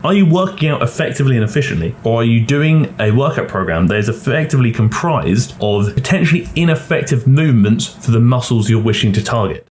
Are you working out effectively and efficiently, or are you doing a workout program that is effectively comprised of potentially ineffective movements for the muscles you're wishing to target?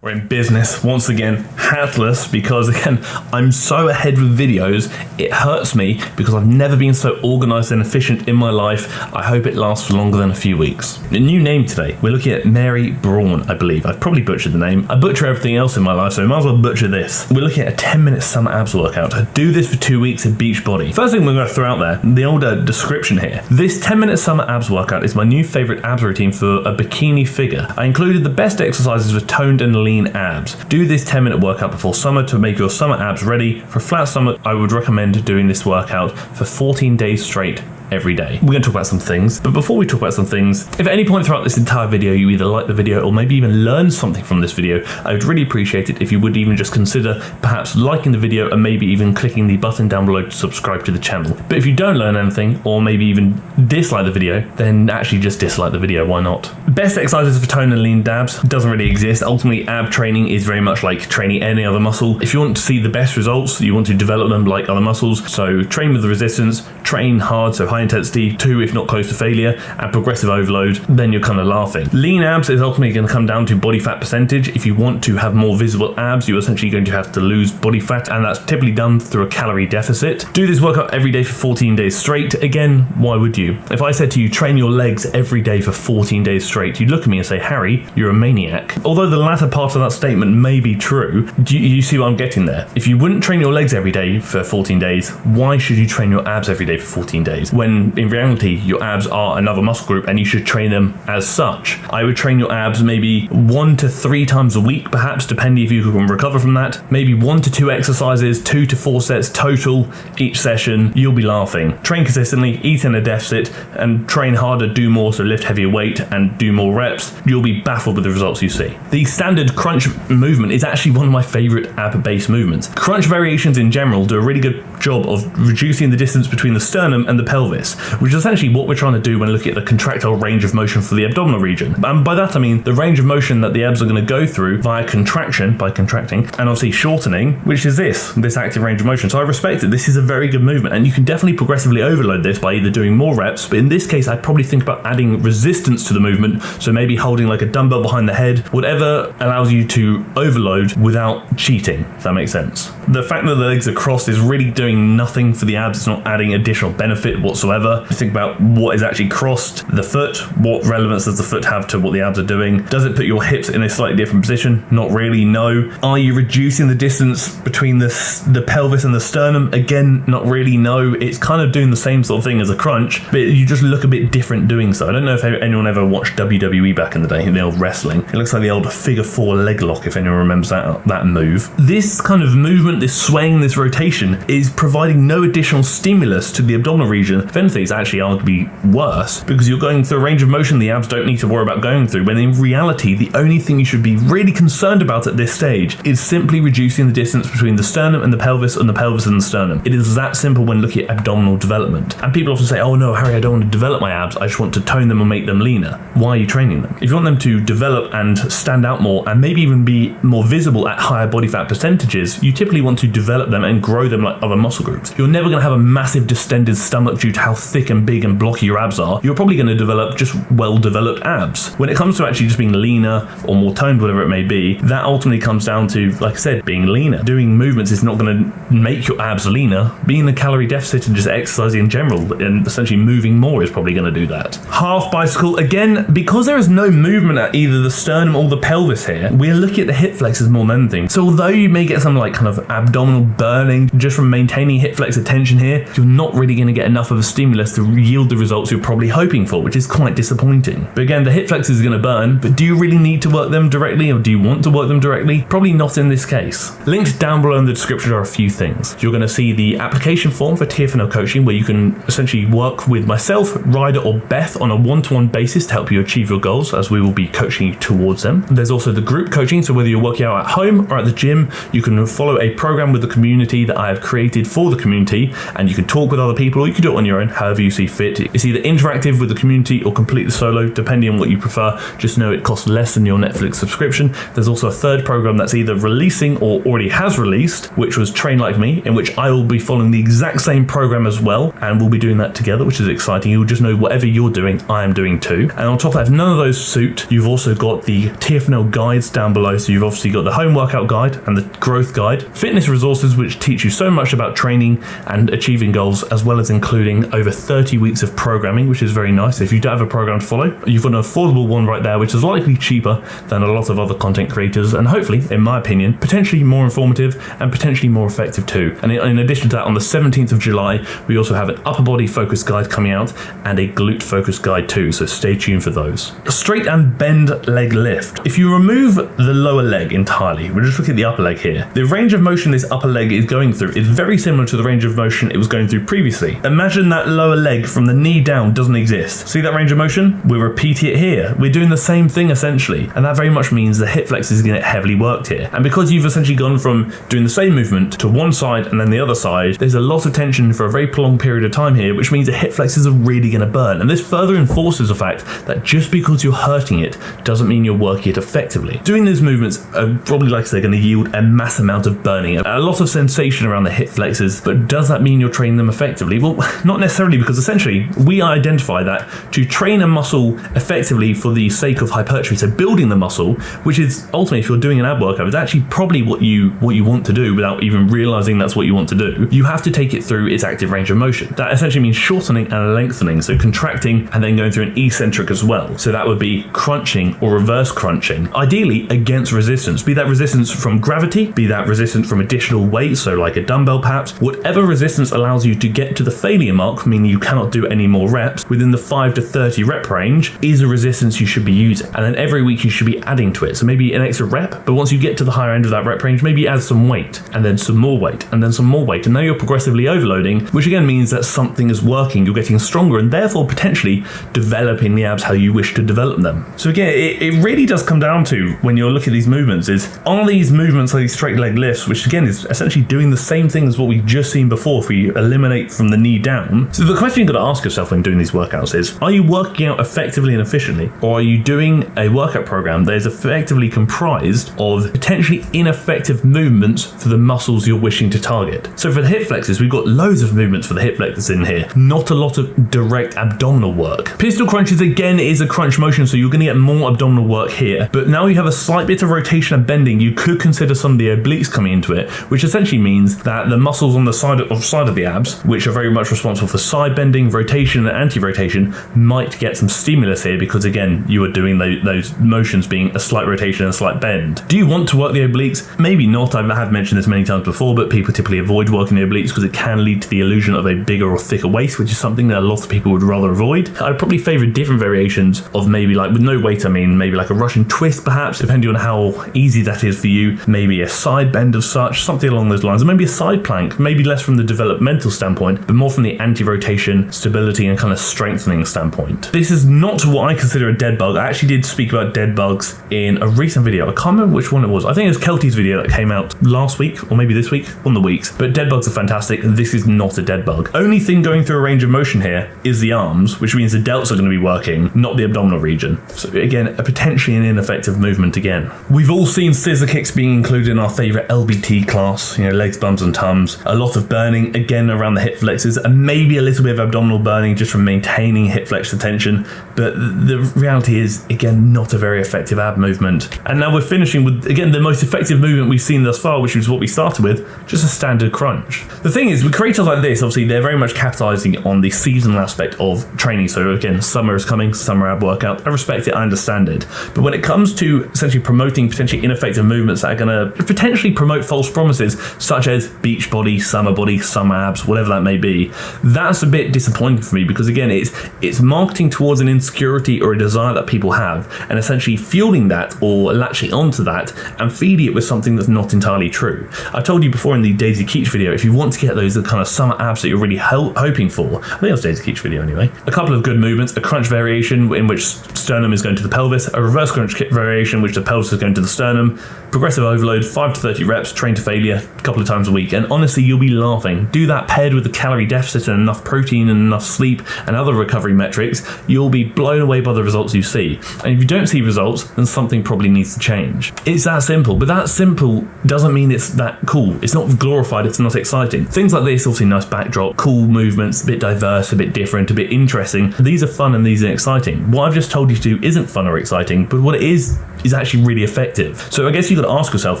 We're in business once again, hatless, because again, I'm so ahead with videos, it hurts me because I've never been so organized and efficient in my life. I hope it lasts for longer than a few weeks. A new name today. We're looking at Mary Braun, I believe. I've probably butchered the name. I butcher everything else in my life, so I might as well butcher this. We're looking at a 10-minute summer abs workout. I do this for 2 weeks at Beachbody. First thing we're going to throw out there, the older description here. This 10-minute summer abs workout is my new favorite abs routine for a bikini figure. I included the best exercises for toned and lean abs. Do this 10-minute workout before summer to make your summer abs ready. For a flat stomach, I would recommend doing this workout for 14 days straight every day. We're going to talk about some things, but before we talk about some things, if at any point throughout this entire video you either like the video or maybe even learn something from this video, I would really appreciate it if you would even just consider perhaps liking the video and maybe even clicking the button down below to subscribe to the channel. But if you don't learn anything or maybe even dislike the video, then actually just dislike the video, why not? Best exercises for tone and lean abs doesn't really exist. Ultimately, ab training is very much like training any other muscle. If you want to see the best results, you want to develop them like other muscles, so train with the resistance, train hard, so high intensity, 2 if not close to failure, and progressive overload, then you're kind of laughing. Lean abs is ultimately going to come down to body fat percentage. If you want to have more visible abs, you're essentially going to have to lose body fat, and that's typically done through a calorie deficit. Do this workout every day for 14 days straight. Again, why would you? If I said to you, train your legs every day for 14 days straight, you'd look at me and say, Harry, you're a maniac. Although the latter part of that statement may be true, do you see what I'm getting there? If you wouldn't train your legs every day for 14 days, why should you train your abs every day for 14 days? When in reality, your abs are another muscle group and you should train them as such. I would train your abs maybe 1 to 3 times a week, perhaps, depending if you can recover from that. Maybe 1 to 2 exercises, 2 to 4 sets total each session. You'll be laughing. Train consistently, eat in a deficit, and train harder, do more, so lift heavier weight and do more reps. You'll be baffled with the results you see. The standard crunch movement is actually one of my favorite ab-based movements. Crunch variations in general do a really good job of reducing the distance between the sternum and the pelvis, which is essentially what we're trying to do when looking at the contractile range of motion for the abdominal region. And by that I mean the range of motion that the abs are going to go through via contraction, by contracting, and obviously shortening, which is this active range of motion. So I respect it. This is a very good movement, and you can definitely progressively overload this by either doing more reps, but in this case I'd probably think about adding resistance to the movement, so maybe holding like a dumbbell behind the head, whatever allows you to overload without cheating, if that makes sense. The fact that the legs are crossed is really doing nothing for the abs. It's not adding additional benefit whatsoever. Think about what is actually crossed. The foot, what relevance does the foot have to what the abs are doing? Does it put your hips in a slightly different position? Not really, no. Are you reducing the distance between the pelvis and the sternum? Again, not really, no. It's kind of doing the same sort of thing as a crunch, but you just look a bit different doing so. I don't know if anyone ever watched WWE back in the day, the old wrestling. It looks like the old figure 4 leg lock, if anyone remembers that move. This kind of movement, this swaying, this rotation is providing no additional stimulus to the abdominal region. If anything, it's actually arguably worse, because you're going through a range of motion the abs don't need to worry about going through, when in reality the only thing you should be really concerned about at this stage is simply reducing the distance between the sternum and the pelvis and the pelvis and the sternum. It is that simple when looking at abdominal development. And people often say, oh no, Harry, I don't want to develop my abs, I just want to tone them and make them leaner. Why are you training them? If you want them to develop and stand out more and maybe even be more visible at higher body fat percentages, you typically want to develop them and grow them like other muscle groups. You're never going to have a massive distended stomach due to how thick and big and blocky your abs are. You're probably going to develop just well-developed abs. When it comes to actually just being leaner or more toned, whatever it may be, that ultimately comes down to, like I said, being leaner. Doing movements is not going to make your abs leaner. Being in a calorie deficit and just exercising in general and essentially moving more is probably going to do that. Half bicycle, again, because there is no movement at either the sternum or the pelvis here, we're looking at the hip flexors more than anything. So although you may get some like kind of abdominal burning just from maintaining hip flexor tension here, you're not really going to get enough of a stimulus to yield the results you're probably hoping for, which is quite disappointing. But again, the hip flexors are going to burn, but do you really need to work them directly, or do you want to work them directly? Probably not in this case. Linked down below in the description are a few things. You're going to see the application form for TFNL coaching, where you can essentially work with myself, Ryder, or Beth on a one-to-one basis to help you achieve your goals, as we will be coaching you towards them. There's also the group coaching, so whether you're working out at home or at the gym, you can follow a program with the community that I have created for the community, and you can talk with other other people, or you can do it on your own, however you see fit. It's either interactive with the community or completely solo, depending on what you prefer. Just know it costs less than your Netflix subscription. There's also a third program that's either releasing or already has released, which was Train Like Me, in which I will be following the exact same program as well, and we'll be doing that together, which is exciting. You'll just know whatever you're doing, I am doing too. And on top of that, if none of those suit, you've also got the TFNL guides down below. So you've obviously got the home workout guide and the growth guide, fitness resources, which teach you so much about training and achieving goals, as well as including over 30 weeks of programming, which is very nice. If you don't have a program to follow, you've got an affordable one right there, which is likely cheaper than a lot of other content creators, and hopefully, in my opinion, potentially more informative and potentially more effective too. And in addition to that, on the 17th of July, we also have an upper body focus guide coming out and a glute focus guide too, so stay tuned for those. Straight and bend leg lift. If you remove the lower leg entirely, we're just looking at the upper leg here, the range of motion this upper leg is going through is very similar to the range of motion it was going through previously. Imagine that lower leg from the knee down doesn't exist. See that range of motion? We're repeating it here. We're doing the same thing essentially, and that very much means the hip flexors is going to get heavily worked here. And because you've essentially gone from doing the same movement to one side and then the other side, there's a lot of tension for a very prolonged period of time here, which means the hip flexors are really going to burn. And this further enforces the fact that just because you're hurting it doesn't mean you're working it effectively. Doing these movements are probably, like I say, going to yield a mass amount of burning, a lot of sensation around the hip flexors, but does that mean you're training them effectively? Well, not necessarily, because essentially we identify that to train a muscle effectively for the sake of hypertrophy, so building the muscle, which is ultimately, if you're doing an ab workout, it's actually probably what you want to do without even realizing that's what you want to do. You have to take it through its active range of motion. That essentially means shortening and lengthening, so contracting and then going through an eccentric as well. So that would be crunching or reverse crunching, ideally against resistance, be that resistance from gravity, be that resistance from additional weight, so like a dumbbell perhaps. Whatever resistance allows you to get to the failure mark, meaning you cannot do any more reps, within the 5 to 30 rep range is a resistance you should be using. And then every week you should be adding to it. So maybe an extra rep, but once you get to the higher end of that rep range, maybe add some weight, and then some more weight, and then some more weight. And now you're progressively overloading, which again means that something is working. You're getting stronger and therefore potentially developing the abs how you wish to develop them. So again, it really does come down to, when you're looking at these movements, is are these movements like these straight leg lifts, which again is essentially doing the same thing as what we've just seen before if we eliminate from the knee down. So the question you've got to ask yourself when doing these workouts is, are you working out effectively and efficiently, or are you doing a workout program that is effectively comprised of potentially ineffective movements for the muscles you're wishing to target? So for the hip flexors, we've got loads of movements for the hip flexors in here, not a lot of direct abdominal work. Pistol crunches again is a crunch motion, so you're going to get more abdominal work here, but now you have a slight bit of rotation and bending. You could consider some of the obliques coming into it, which essentially means that the muscles on the side of the abs, which are very much responsible for side bending, rotation and anti-rotation, might get some stimulus here, because again, you are doing those motions being a slight rotation and a slight bend. Do you want to work the obliques? Maybe not. I have mentioned this many times before, but people typically avoid working the obliques because it can lead to the illusion of a bigger or thicker waist, which is something that a lot of people would rather avoid. I'd probably favor different variations of maybe, like with no weight, I mean maybe like a Russian twist perhaps, depending on how easy that is for you, maybe a side bend of such, something along those lines, or maybe a side plank, maybe less from the developmental standpoint, but more from the anti-rotation, stability and kind of strengthening standpoint. This is not what I consider a dead bug. I actually did speak about dead bugs in a recent video. I can't remember which one it was. I think it was Kelty's video that came out last week, or maybe this week, one of the weeks. But dead bugs are fantastic. This is not a dead bug. Only thing going through a range of motion here is the arms, which means the delts are going to be working, not the abdominal region. So again, a potentially an ineffective movement again. We've all seen scissor kicks being included in our favorite LBT class, legs, bums and tums. A lot of burning again around the hip flexors, and maybe a little bit of abdominal burning just from maintaining hip flexor tension. But the reality is, again, not a very effective ab movement. And now we're finishing with, again, the most effective movement we've seen thus far, which is what we started with, just a standard crunch. The thing is, with creators like this, obviously, they're very much capitalizing on the seasonal aspect of training. So again, summer is coming, summer ab workout. I respect it, I understand it. But when it comes to essentially promoting potentially ineffective movements that are going to potentially promote false promises, such as beach body, summer abs, whatever that may be, that's a bit disappointing for me, because again, it's marketing towards an insecurity or a desire that people have, and essentially fueling that or latching onto that and feeding it with something that's not entirely true. I told you before in the Daisy Keach video, if you want to get those kind of summer abs that you're really hoping for, I think it was Daisy Keach video anyway, a couple of good movements: a crunch variation in which sternum is going to the pelvis, a reverse crunch variation in which the pelvis is going to the sternum, progressive overload, 5 to 30 reps, train to failure, a couple of times a week, and honestly, you'll be laughing. Do that paired with the calorie deficit and enough protein and enough sleep and other recovery metrics, you'll be blown away by the results you see. And if you don't see results, then something probably needs to change. It's that simple, but that simple doesn't mean it's that cool. It's not glorified, it's not exciting. Things like this, obviously nice backdrop, cool movements, a bit diverse, a bit different, a bit interesting. These are fun and these are exciting. What I've just told you to do isn't fun or exciting, but what it is actually really effective. So I guess you got to ask yourself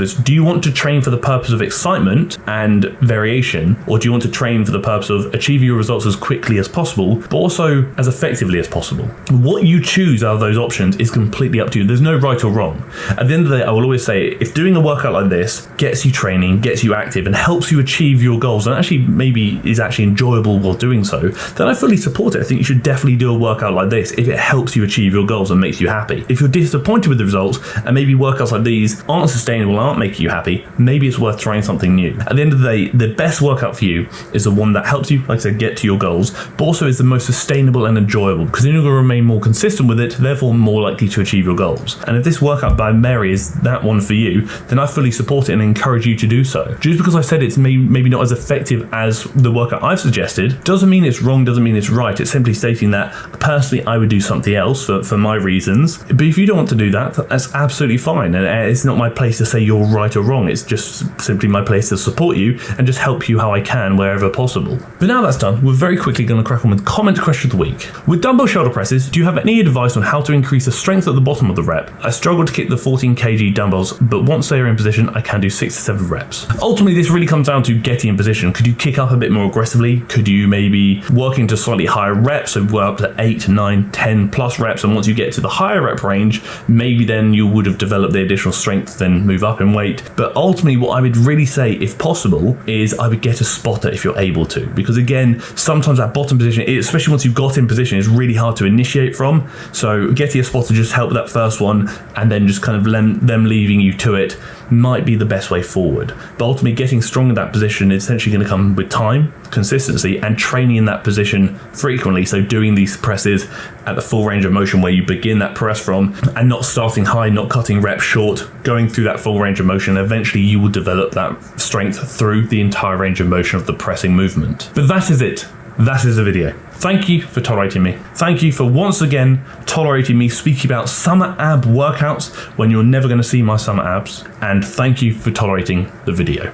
is, do you want to train for the purpose of excitement and variation, or do you want to train for the purpose of achieving your results as quickly as possible, but also as effectively as possible? What you choose out of those options is completely up to you. There's no right or wrong. At the end of the day, I will always say, if doing a workout like this gets you training, gets you active, and helps you achieve your goals, and actually maybe is actually enjoyable while doing so, then I fully support it. I think you should definitely do a workout like this if it helps you achieve your goals and makes you happy. If you're disappointed with the results, and maybe workouts like these aren't sustainable, aren't making you happy, maybe it's worth trying something new. At the end of the day, the best workout for you is the one that helps you, like I said, get to your goals, but also is the most sustainable and enjoyable, because then you're going to remain more consistent with it, therefore more likely to achieve your goals. And if this workout by Mary is that one for you, then I fully support it and encourage you to do so. Just because I said it's maybe not as effective as the workout I've suggested, doesn't mean it's wrong, doesn't mean it's right. It's simply stating that personally I would do something else for my reasons. But if you don't want to do that, that's absolutely fine, and it's not my place to say you're right or wrong. It's just simply my place to support you and just help you how I can wherever possible. But now that's done, we're very quickly going to crack on with comment question of the week. With dumbbell shoulder presses, do you have any advice on how to increase the strength at the bottom of the rep? I struggle to kick the 14 kg dumbbells, but once they are in position, I can do 6 to 7 reps. Ultimately, this really comes down to getting in position. Could you kick up a bit more aggressively? Could you maybe work into slightly higher reps, so we're up to 8, 9, 10 plus reps, and once you get to the higher rep range, maybe then you would have developed the additional strength, then move up in weight. But ultimately, what I would really say, if possible, is I would get a spotter if you're able to, because again, sometimes that bottom position, especially once you've got in position, is really hard to initiate from. So getting a spotter just help that first one, and then just kind of them leaving you to it might be the best way forward. But ultimately, getting strong in that position is essentially going to come with time, consistency, and training in that position frequently. So doing these presses at the full range of motion where you begin that press from, and not starting high, not cutting reps short, going through that full range of motion. Eventually you will develop that strength through the entire range of motion of the pressing movement. But that is it. That is the video. Thank you for tolerating me. Thank you for once again tolerating me speaking about summer ab workouts when you're never going to see my summer abs. And thank you for tolerating the video.